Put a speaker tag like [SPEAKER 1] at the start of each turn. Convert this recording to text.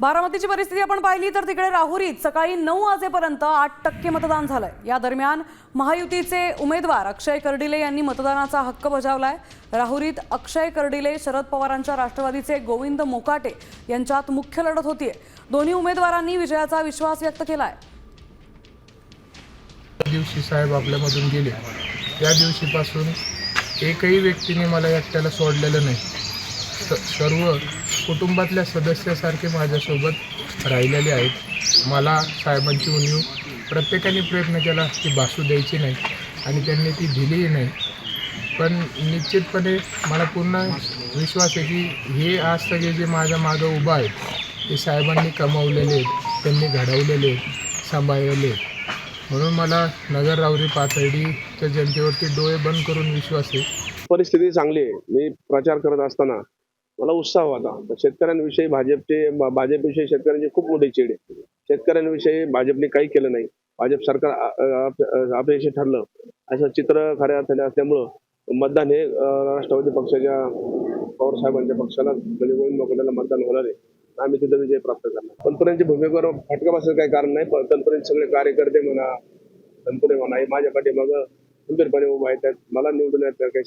[SPEAKER 1] बारामतीची परिस्थिती आपण पाहिली तर तिकडे राहुरीत सकाळी 9 वाजेपर्यंत 8% मतदान झालंय। या दरम्यान महायुतीचे उमेदवार अक्षय कर्डिले यांनी मतदानाचा हक्क बजावलाय। राहुरीत अक्षय कर्डिले शरद पवारांच्या राष्ट्रवादीचे गोविंद मोकाटे यांच्यात मुख्य लढत होतीये। दोन्ही उमेदवारांनी विजयाचा विश्वास व्यक्त केलाय।
[SPEAKER 2] दिवशी साहेब आपल्यामधून गेले त्या दिवशीपासून एकही व्यक्तीने मला एकट्याला सोडलेलं नाही। सर्व कुटुंबातल्या सदस्यासारखे माझ्यासोबत राहिलेले आहेत। मला साहेबांची उणीव प्रत्येकाने प्रयत्न केला की भासू द्यायची नाही आणि त्यांनी ती दिलीही नाही। पण निश्चितपणे मला पूर्ण विश्वास आहे की हे आज सगळे जे माझ्या मागं उभं आहेत ते साहेबांनी कमावलेले आहेत, त्यांनी घडवलेले आहेत, सांभाळलेले आहेत। म्हणून मला नगर राहुरी पाथर्डीच्या जनतेवरती डोळे बंद करून विश्वास आहे।
[SPEAKER 3] परिस्थिती चांगली आहे। मी प्रचार करत असताना मला उत्साह होता। शेतकऱ्यांविषयी भाजपविषयी शेतकऱ्यांची खूप मोठी चीड आहे। शेतकऱ्यांविषयी भाजपने काही केलं नाही। भाजप सरकार अपयशी ठरलं असं चित्र खऱ्या अर्थाने असल्यामुळं मतदान हे राष्ट्रवादी पक्षाच्या पवार साहेबांच्या पक्षाला म्हणजे गोविंद मोकाटेला मतदान होणार आहे। आम्ही तिथं विजय प्राप्त करणार। तनपुरेंच्या भूमिकेवर फटका बसायचं काही कारण नाही। पण तनपुरेंचे सगळे कार्यकर्ते म्हणा, तनपुरे म्हणा हे माझ्या पाठीमागं खंबीरपणे उभा आहेत। मला निवडून येण्यात काही